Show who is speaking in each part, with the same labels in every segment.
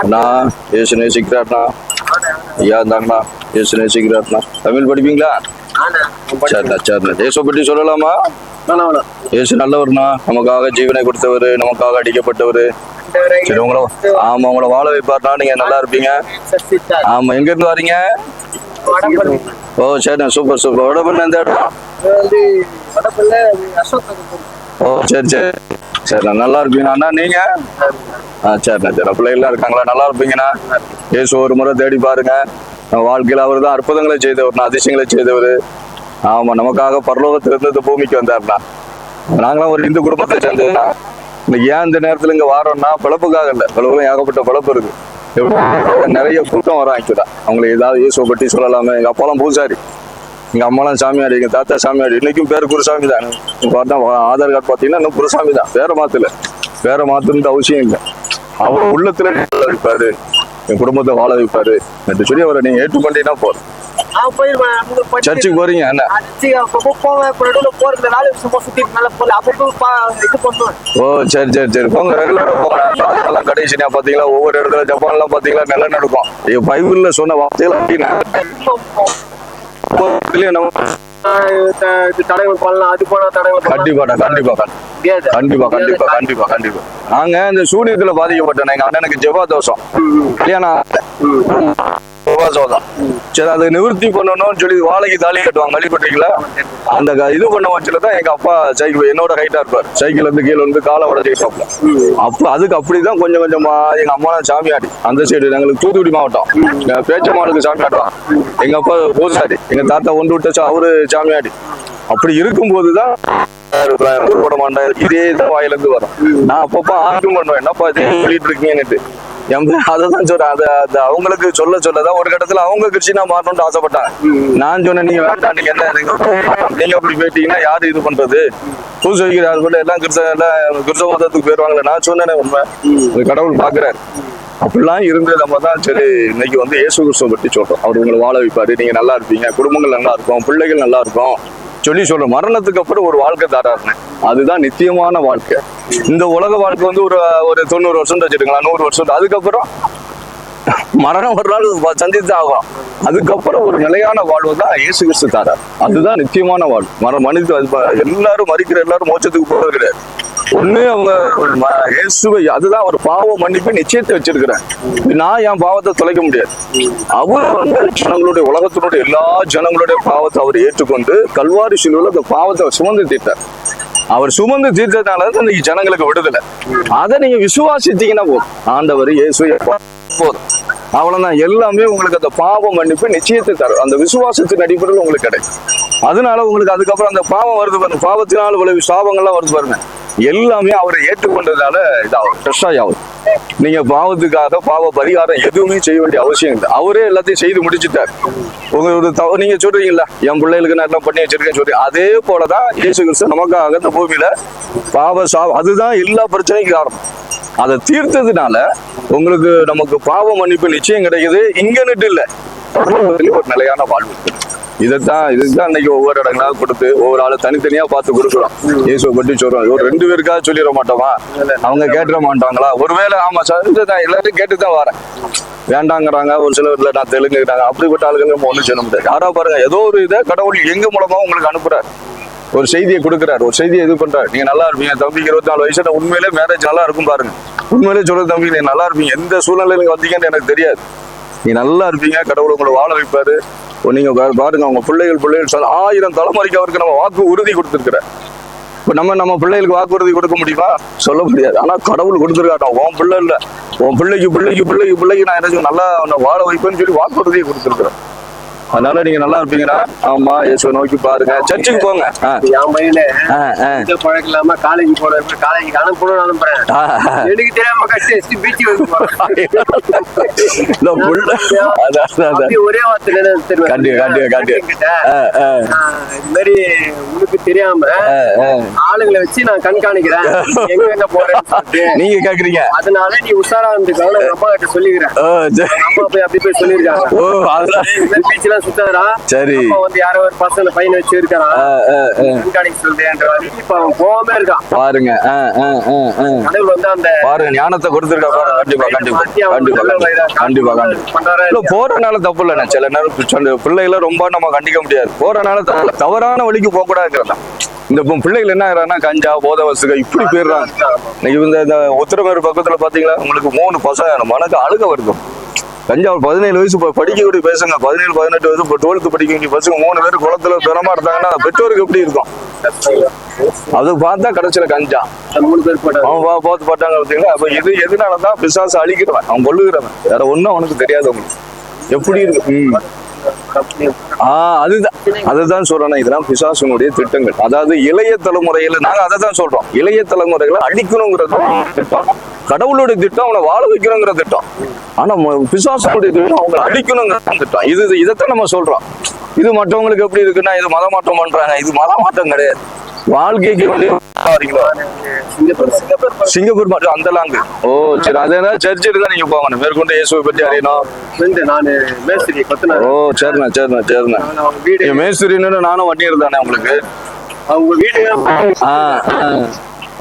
Speaker 1: அண்ணா ஏசு நேசிக்கிறார்ண்ணா. ஐயா இருந்தாங்கண்ணா ஏசு நேசிக்கிறார்ண்ணா. தமிழ் படிப்பீங்களா? சரிண்ணா சரிண்ணா. ஏசு பற்றி சொல்லலாமா? ஏசு நல்லவர்ண்ணா. நமக்காக ஜீவனை கொடுத்தவர், நமக்காக அடிக்கப்பட்டவர். சரி உங்களை ஆமா உங்களை வாழ வைப்பார்னா நீங்க நல்லா இருப்பீங்க. ஆமா எங்க இருந்து வரீங்க? ஓ சரிண்ணா சூப்பர் சூப்பர். வடபண்ண எந்த இடம்? ஓ சரி சரி சரிண்ணா நல்லா இருப்பீங்க அண்ணா. நீங்க? சரிண்ணா சரி. பிள்ளைகள்லாம் இருக்காங்களா? நல்லா இருப்பீங்கண்ணா. ஏசு ஒரு முறை தேடி பாருங்க. நம்ம வாழ்க்கையில் அவர் தான் அற்புதங்களை செய்தவர், அதிசயங்களை செய்தவர். ஆமா நமக்காக பரலோகத்திலிருந்து இந்த பூமிக்கு வந்தார்ண்ணா. நாங்களாம் ஒரு இந்து குடும்பத்தை சேர்ந்ததுண்ணா. இன்னைக்கு ஏன் இந்த நேரத்துல இங்க வாரோம்னா பிழப்புக்காக இல்லை, பிழப்புல ஏகப்பட்ட பிழப்பு இருக்கு. நிறைய கூட்டம் வர ஆக்கிட்டா அவங்களுக்கு ஏதாவது இயேசுவை பற்றி சொல்லலாமே. எங்க அப்பாலாம் பூசாரி, எங்க அம்மாலாம் சாமியாடி, எங்க தாத்தா சாமியாடி. இன்னைக்கும் பேர் குருசாமி தான். பார்த்தா ஆதார் கார்டு பார்த்தீங்கன்னா இன்னும் குருசாமி தான். வேற மாத்தல, வேற மாத்துறது அவசியம் இல்லை. அவர் உள்ளத்துல வைப்பாரு, என் குடும்பத்தை வாழ வைப்பாரு என்று சொல்லி அவரை நீங்க ஏற்றுக்கொண்டீங்கன்னா போதும். சர்ச்சுக்கு போறீங்க என்ன? ஓ சரி சரி சரி போங்க. ரெகுலரா போங்க. கடைசி பாத்தீங்களா ஒவ்வொரு இடத்துல ஜப்பான்லாம் பாத்தீங்களா நல்ல நடக்கும். பைபிள்ல சொன்ன வார்த்தைகள் அப்படின்னா கண்டிப்பா கண்டிப்பா கண்டிப்பா கண்டிப்பா கண்டிப்பா கண்டிப்பா. நாங்க இந்த சூரியத்துல பாதிக்கப்பட்டோம். எங்க அண்ணனுக்கு ஜெபா தோஷம் கல்யாணம் சரி அதை நிவர்த்தி பண்ணணும்னு சொல்லி வாழைக்கு தாலி கட்டுவாங்க, வழிபட்டீங்களா? அந்த இது பண்ண வச்சுலதான் எங்க அப்பா சைக்கிள் என்னோட ஹைட்டா இருப்பார். சைக்கிள் வந்து கீழே வந்து காலை உடச்சிருப்பாப்ல. அப்ப அதுக்கு அப்படிதான் கொஞ்சம் கொஞ்சமா எங்க அம்மா சாமியாடி அந்த சைடு எங்களுக்கு தூத்துக்குடி மாவட்டம் பேச்சம்மாளுக்கு சாமியாடுவான். எங்க அப்பா பூசாரி, எங்க தாத்தா ஒன்று விட்ட அவரு சாமியாடி. அப்படி இருக்கும்போதுதான் இதே தான் வாயிலிருந்து வரும். நான் அப்பப்ப ஆர்வம் பண்ணுவேன், என்னப்பா சொல்லிட்டு இருக்கீங்கன்னுட்டு. அதான் சொல்றேன். அது அவங்களுக்கு சொல்ல சொல்லதான் ஒரு கட்டத்துல அவங்க கிறிஸ்டினா மாறணும்னு ஆசைப்பட்டாங்க. நான் சொன்னேன் நீங்க வேண்டாம், நீங்க என்ன நீங்க அப்படி போயிட்டீங்கன்னா யாரு இது பண்றது? பூசை வைக்கிறாரு கூட எல்லாம் கிறிஸ்தவ மதத்துக்கு போயிருவாங்களே. நான் சொன்னேனே உண்மை, கடவுள் பாக்குறாரு. அப்படிலாம் இருந்து நம்ம தான் சரி இன்னைக்கு வந்து இயேசு கிறிஸ்துவை பற்றி சொல்றோம். அவர் உங்களை வாழ வைப்பாரு, நீங்க நல்லா இருப்பீங்க, குடும்பங்கள் நல்லா இருக்கும், பிள்ளைகள் நல்லா இருக்கும் சொல்லி சொல்றோம். மரணத்துக்கு அப்புறம் ஒரு வாழ்க்கை தராருன்னு, அதுதான் நித்தியமான வாழ்க்கை. இந்த உலக வாழ்க்கை வந்து ஒரு 90 வருஷம் வச்சுட்டுங்களா, 100 வருஷம். அதுக்கப்புறம் மரணம் ஒரு நாள் சந்தித்து ஆகும். அதுக்கப்புறம் ஒரு நிலையான வாழ்வு தான் இயேசு கிறிஸ்து தாரார். அதுதான் நித்தியமான வாழ்வு. மனித எல்லாரும் மறிக்கிற எல்லாரும் மோட்சத்துக்கு போறது கிடையாது. ஒண்ணு அவங்க இயேசுவை, அதுதான் ஒரு பாவ மன்னிப்பு நிச்சயத்தை வச்சிருக்கிறேன். நான் என் பாவத்தை தொலைக்க முடியாது. அவர் வந்து ஜனங்களுடைய உலகத்தினுடைய எல்லா ஜனங்களுடைய பாவத்தை அவர் ஏற்றுக்கொண்டு கல்வாரி சிலுவையில் அந்த பாவத்தை சுமந்து தீர்த்தார். அவர் சுமந்து தீர்த்ததுனால இன்னைக்கு ஜனங்களுக்கு விடுதலை. அதை நீங்க விசுவாசித்தீங்கன்னா போதும், ஆண்டவர் இயேசு போதும், அவ்வளவுதான். எல்லாமே உங்களுக்கு அந்த பாவ மன்னிப்பு நிச்சயத்தை தரும். அந்த விசுவாசத்தின் அடிப்படையில் உங்களுக்கு கிடைக்கும். அதனால உங்களுக்கு அதுக்கப்புறம் அந்த பாவம் வருது பாருங்க, பாவத்தினால் விளைவு சாபங்கள்லாம் வருது பாருங்க, எல்லாமே அவரை ஏற்றுக்கொண்டதால இதாகும், ஃப்ரெஷ்ஷாக ஆகும். நீங்க பாவத்துக்காக பாவ பரிகாரம் எதுவுமே செய்ய வேண்டிய அவசியம் இல்லை. அவரே எல்லாத்தையும் செய்து முடிச்சுட்டார். ஒரு நீங்க சொல்றீங்களா என் பிள்ளைகளுக்கு நான் எல்லாம் பண்ணி வச்சிருக்கேன்னு சொல்லி, அதே போலதான் இயேசு கிறிஸ்து நமக்காக இந்த பூமியில பாவ அதுதான் எல்லா பிரச்சனைக்கும் காரணம். அதை தீர்த்ததுனால உங்களுக்கு நமக்கு பாவ மன்னிப்பு நிச்சயம் கிடைக்குது. இங்கன்னுட்டு இல்லை, ஒரு நிலையான வாழ்வு. இதுதான் இன்னைக்கு ஒவ்வொரு இடங்களாக கொடுத்து ஒவ்வொரு ஆளு தனித்தனியா பார்த்து கொடுக்குறோம். இயேசுவை பற்றி சொல்றோம். ஒரு 2 பேருக்காக சொல்லிட மாட்டோமா? அவங்க கேட்டுற மாட்டாங்களா? ஒருவேளை ஆமா சார் எல்லாரும் கேட்டுதான் வரேன், வேண்டாங்கிறாங்க. ஒரு சிலர் இல்லை நான் தெலுங்குறாங்க. அப்படிப்பட்ட ஆளுகள் நம்ம ஒன்றும் சொல்ல முடியாது. யாரா பாருங்க, ஏதோ ஒரு இதை கடவுள் எங்க மூலமா உங்களுக்கு அனுப்புறாரு, ஒரு செய்தியை கொடுக்குறாரு, ஒரு செய்தியை இது பண்றாரு. நீங்க நல்லா இருப்பீங்க தம்பிக்கு 24 வயசுல உண்மையிலே மேரேஜ் நல்லா இருக்கும் பாருங்க. உண்மையிலே சொல்றது தம்பி நீங்க நல்லா இருப்பீங்க, எந்த சூழ்நிலையில நீங்க வந்தீங்கன்னு எனக்கு தெரியாது, நீங்க நல்லா இருப்பீங்க, கடவுள் உங்களை வாழ வைப்பாரு. நீங்க பாருங்க, அவங்க பிள்ளைகள் 1000 தலைமுறைக்கு அவருக்கு நம்ம வாக்கு உறுதி கொடுத்துருக்குற. இப்ப நம்ம பிள்ளைகளுக்கு வாக்குறுதி கொடுக்க முடியுமா? சொல்ல முடியாது. ஆனா கடவுள் கொடுத்துருக்காட்டும், உன் பிள்ளை இல்ல உன் பிள்ளைக்கு நான் என்ன நல்லா வாழ வைப்பேன்னு சொல்லி வாக்குறுதியை கொடுத்துருக்குறேன். அதனால நீங்க நல்லா இருப்பீங்களா? ஆமா இயேசுவை நோக்கி பாருங்க, சர்ச்சுக்கு போங்க.
Speaker 2: என் பையனே பழக்கம் இல்லாம காலேஜ் காலேஜுக்கு அனுப்புறேன், எனக்கு தெரியாம கட்டி பீச்சு ஒரே வார்த்தை இது மாதிரி உனக்கு தெரியாம ஆளுங்களை வச்சு நான் கண்காணிக்கிறேன் எங்க போறேன்
Speaker 1: நீங்க கேக்குறீங்க.
Speaker 2: அதனால நீ உஷாரா இருந்துக்காக அம்மா கிட்ட சொல்லிக்கிறேன். அம்மா போய் அப்படி போய் சொல்லிருக்காங்க, பீச்சுல தான் சுத்தாரா.
Speaker 1: சரி.
Speaker 2: வந்து யாரோ ஒரு பசங்க பையனை வச்சு இருக்கான், கண்காணிக்க சொல்றேன். இப்ப அவன் போகாம இருக்கான் பாருங்க. கடவுள் வந்து அந்த
Speaker 1: பாருங்க ஞானத்தை கொடுத்துருக்கா பாருங்க. கண்டிப்பா கண்டிப்பா கண்டிப்பா கண்டிப்பா போறனால தப்பு இல்லைண்ணே. சில நேரம் பிள்ளைகளை ரொம்ப நம்ம கண்டிக்க முடியாது. போறனால தவறான வழிக்கு போக கூடாதுங்கிறதா. இந்த பிள்ளைகள் என்ன ஆகிறாங்கன்னா கஞ்சா போதை வசுக இப்படி போயிடுறாங்க. இன்னைக்கு இந்த உத்திரமேறு பக்கத்துல பாத்தீங்களா உங்களுக்கு 3 பசங்க மனக்கு அழுக வருது. கஞ்சா 17 வயசு படிக்கக்கூடிய பேசுங்க, 17-18 வயசு 12th படிக்க வேண்டிய பசங்க 3 பேர் குளத்துல பிறமா இருந்தாங்கன்னா பெற்றோருக்கு எப்படி இருக்கும்? அது பார்த்தா கடைசியில கஞ்சா
Speaker 2: 3 பேர்
Speaker 1: அவன் பார்த்து பாட்டாங்க பார்த்தீங்களா. அப்ப இது எதனாலதான் பிசாசு அழிக்கிறவன், அவன் கொள்ளுகிறவன், வேற ஒண்ணும் அவனுக்கு தெரியாது. அவங்களுக்கு எப்படி இருக்கு? அதுதான் சொல்றேன். இதெல்லாம் பிசாசுனுடைய திட்டங்கள். அதாவது இளைய தலைமுறையில நாங்க அதை தான் சொல்றோம். இளைய தலைமுறைகளை அழிக்கணுங்கிறது திட்டம். கடவுளுடைய திட்டம் அவனை வாழ வைக்கணுங்கிற திட்டம். ஆனா பிசாசுடைய திட்டம் அவங்களை அழிக்கணுங்கிற திட்டம். இதைத்தான் நம்ம சொல்றோம். இது மற்றவங்களுக்கு எப்படி இருக்குன்னா இது மத மாற்றம் பண்றாங்க. இது மத மாற்றம் கிடையாது. வாழ்க்கைக்கு சிங்கப்பூர் மட்டும் அந்த லாங்கு. ஓ சரி. அது ஏதாவது சர்ச்சுக்கு தான் நீங்க போகணும். மேற்கொண்டு இயேசுவை பற்றி அறியணும்.
Speaker 2: நானு மேஸ்திரி கொத்தனார்.
Speaker 1: ஓ சரிண்ணா சரிண்ணா சரிண்ணா. மேஸ்திரின்னு நானும் வண்டி இருந்தானே உங்களுக்கு.
Speaker 2: அவங்க வீடு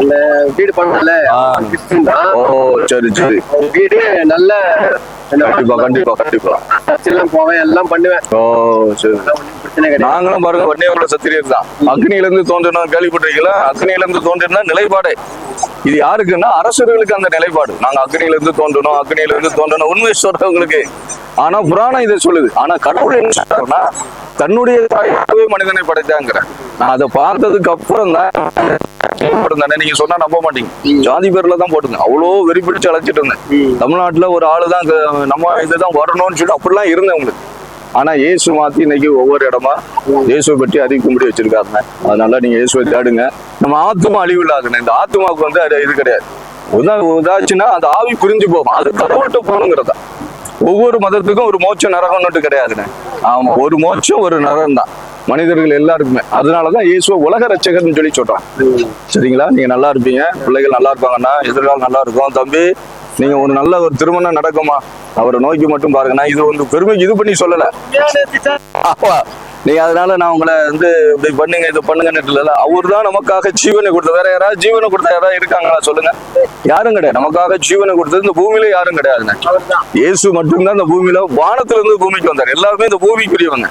Speaker 2: அந்த வீடு பண்ணல.
Speaker 1: ஓ சரி சரி.
Speaker 2: வீடு நல்ல
Speaker 1: கண்டிப்பா கண்டிப்பா கண்டிப்பா
Speaker 2: போவேன், எல்லாம் பண்ணுவேன்.
Speaker 1: ஓ சரி. நாங்களும் பாருங்க வன்னியவர்கள சத்திரியர் தான். அக்னியில இருந்து தோன்றணும் கேள்விப்பட்டிருக்கீங்களா? அக்னியில இருந்து தோன்றினா நிலைப்பாடு. இது யாருக்குன்னா அரசர்களுக்கு அந்த நிலைப்பாடு. நாங்க அக்னியில இருந்து தோன்றணும், அக்னியில இருந்து தோன்றணும், உண்மை சொல்றவங்களுக்கு. ஆனா புராணம் இதை சொல்லுது. ஆனா கடவுள் என்ன சொல்றாருன்னா தன்னுடைய தாயாகவே மனிதனை படைத்தாங்கிற. நான் அதை பார்த்ததுக்கு அப்புறம் தான் நீங்க சொன்னா நம்ப மாட்டீங்க. ஜாதி பேர்ல தான் போட்டுங்க. அவ்வளோ வெறி பிடிச்சு அழைச்சிட்டு இருந்தேன். தமிழ்நாட்டுல ஒரு ஆளுதான் நம்ம இதுதான் வரணும்னு சொல்லிட்டு அப்படிலாம் இருந்தேன் உங்களுக்கு. ஆனா இயேசு மாத்தி இன்னைக்கு ஒவ்வொரு இடமா இயேசுவை பற்றி அறிவிக்கும்படி வச்சிருக்காருங்க. அதனால நீங்க இயேசுவை தேடுங்க. நம்ம ஆத்மா அழிவு இல்லாதுன்னு. இந்த ஆத்மாவுக்கு வந்து இது கிடையாது. உதாச்சுன்னா அந்த ஆவி புரிஞ்சு போகும். அது கடவுள்கிட்ட போகணுங்கிறதா. ஒவ்வொரு மதத்துக்கும் ஒரு மோட்சம் நரகம்னு கிடையாதுன்னு. ஆமா, ஒரு மோட்சம் ஒரு நரகம் தான் மனிதர்கள் எல்லாருக்குமே. அதனாலதான் இயேசுவை உலக ரட்சகர்னு சொல்லி சொல்றான். சரிங்களா? நீங்க நல்லா இருப்பீங்க, பிள்ளைகள் நல்லா இருப்பாங்கன்னா எதிர்காலம் நல்லா இருக்கும். தம்பி நீங்க ஒரு நல்ல ஒரு திருமணம் நடக்குமா அவரை நோக்கி மட்டும் பாருங்க. நான் இது வந்து பெருமைக்கு இது பண்ணி சொல்லல. நீங்க அதனால நான் உங்களை வந்து இப்படி பண்ணுங்க இது பண்ணுங்கன்னு இல்ல. அவர் தான் நமக்காக ஜீவனை கொடுத்தது. வேற யாராவது ஜீவனை கொடுத்த யாராவது இருக்காங்களா சொல்லுங்க? யாரும் கிடையாது. நமக்காக ஜீவனை கொடுத்தது இந்த பூமியில யாரும் கிடையாதுங்க. இயேசு மட்டும்தான் இந்த பூமியில வானத்துல இருந்து பூமிக்கு வந்தார். எல்லாருமே இந்த பூமிக்குரியவங்க.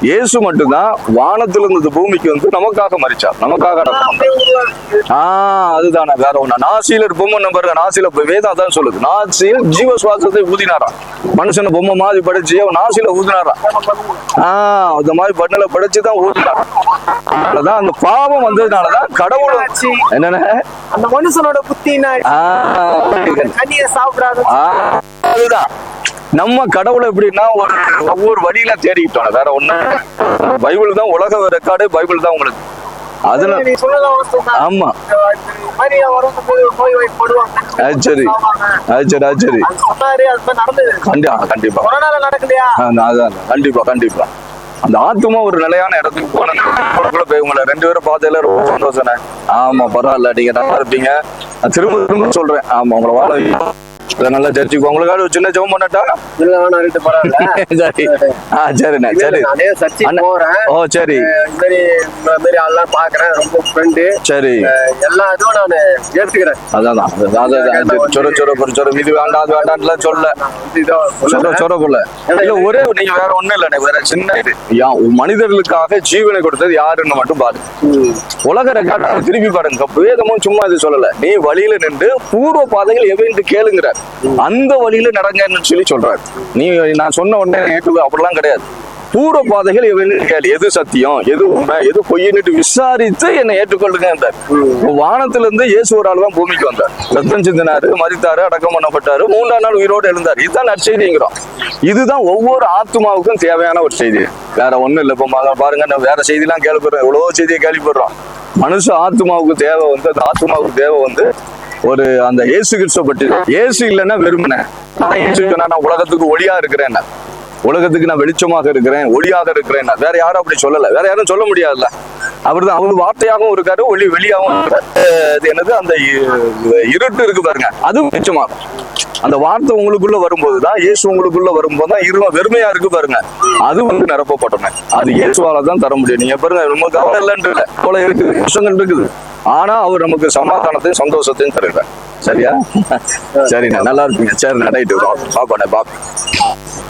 Speaker 1: இயேசு மட்டும்தான் வானத்திலிருந்து பூமிக்கு வந்து நமக்காக மரிச்சார், நமக்காக. அதுதானே, வேற ஒண்ணு. நாசியில பொம்மை நம்பர் நாசியில வேதா தான் சொல்லுது. நாசியில் ஜீவ சுவாசத்தை ஊதினாராம். மனுஷனை பொம்மை மாதிரி படைச்சு நாசியில ஊதினாராம். அந்த மாதிரி பண்ணல படைச்சுதான் ஊதினாராம். அதனாலதான் அந்த பாவம் வந்ததுனாலதான் கடவுள் என்னன்னா
Speaker 2: அந்த மனுஷனோட புத்தி
Speaker 1: அதுதான் நம்ம கடவுளை எப்படின்னா ஒவ்வொரு வழியில தேடிக்கிட்டோம். வேற ஒண்ணு. பைபிள் தான் உலக ரெக்கார்டு. பைபிள் தான் உங்களுக்கு. அதுல ஆமா சரி சரி சரி கண்டிப்பா கண்டிப்பா கண்டிப்பா. அந்த ஆத்மா ஒரு நிலையான இடத்துக்கு போனேன். உங்களை 2 பேரும் பார்த்ததுல ரொம்ப சந்தோஷம். ஆமா பரவாயில்ல, நீங்க நல்லா இருப்பீங்க. திரும்ப திரும்ப சொல்றேன். ஆமா உங்களை வாழ நல்லா சர்ச்சுக்கு உங்களுக்காக ஒரு சின்ன ஜெபம் பண்ணட்டா? சரிண்ணா சரி. ஓ சரி
Speaker 2: பாக்குறேன். ரொம்ப ஃப்ரெண்டு.
Speaker 1: சரி
Speaker 2: எல்லா இதுவும் நான் ஏத்துக்கிறேன்.
Speaker 1: அதான் சொர சொர சொர இது வேண்டாம் அது வேண்டாம்லாம் சொல்ல சொர சொர போல இல்ல. ஒரே நீங்க வேற ஒண்ணும் இல்லை. வேற சின்ன இது மனிதர்களுக்காக ஜீவனை கொடுத்தது யாருன்னு மட்டும் பாருங்க. உலக ரெக்கார்ட திருப்பி பாருங்க. வேதமும் சும்மா இது சொல்லல. நீ வழியில நின்று பூர்வ பாதைகள் எவைன்னு கேளுங்கிறார். அந்த வழியில நடங்கன்னு சொல்லி சொல்றாரு. நீ நான் சொன்ன உடனே ஏற்று அப்படிலாம் கிடையாது. பூர்வ பாதைகள் எது சத்தியம் எது உண்மை எது பொய்ன்னு விசாரித்து என்னை ஏற்றுக்கொள்ளுங்க. வானத்துல இருந்து இயேசு ஒரு ஆள் தான் பூமிக்கு வந்தார். ரத்தம் சிந்தினாரு, மரித்தாரு, அடக்கம் பண்ணப்பட்டாரு, 3ஆம் நாள் உயிரோடு எழுந்தார். இதுதான் நற்செய்திங்கிறோம். இதுதான் ஒவ்வொரு ஆத்மாவுக்கும் தேவையான ஒரு செய்தி. வேற ஒண்ணும் இல்லை. இப்ப பாருங்க, நான் வேற செய்தி எல்லாம் கேள்விப்படுறோம். எவ்வளவோ செய்தியை கேள்விப்படுறோம். மனுஷ ஆத்மாவுக்கு தேவை வந்து அந்த ஆத்மாவுக்கு தேவை வந்து ஒரு அந்த இயேசு கிறிஸ்துவ பற்றி. இயேசு இல்லைன்னா வெறுமனே நான் உலகத்துக்கு ஒளியா இருக்கிறேன், உலகத்துக்கு நான் வெளிச்சமாக இருக்கிறேன், ஒளியாக இருக்கிறேன். வேற யாரும் அப்படி சொல்லல. வேற யாரும் சொல்ல முடியாதுல்ல. அவர்தான் அவர் வார்த்தையாகவும் இருக்காரு, வெளியாகவும் இருக்காரு. என்னது அந்த இருட்டு இருக்கு பாருங்க, அது வெளிச்சமாகும். அந்த வார்த்தை உங்களுக்குள்ள வரும்போதுதான், இயேசு உங்களுக்குள்ள வரும்போது தான் வெறுமையா இருக்கு பாருங்க, அது வந்து நிரப்பப்பட்டன. அது இயேசுவால தான் தர முடியும். நீங்க பாருங்க, நமக்கு கவலை இல்லைன்னு இல்லை, போல இருக்குது, கஷ்டங்கள் இருக்குது, ஆனா அவர் நமக்கு சமாதானத்தையும் சந்தோஷத்தையும் தருகிறார். சரியா? சரிண்ணா, நல்லா இருப்பீங்க. சரிண்ணா, ரைட்டு, பாப்பாண்ணே, பாப்பா.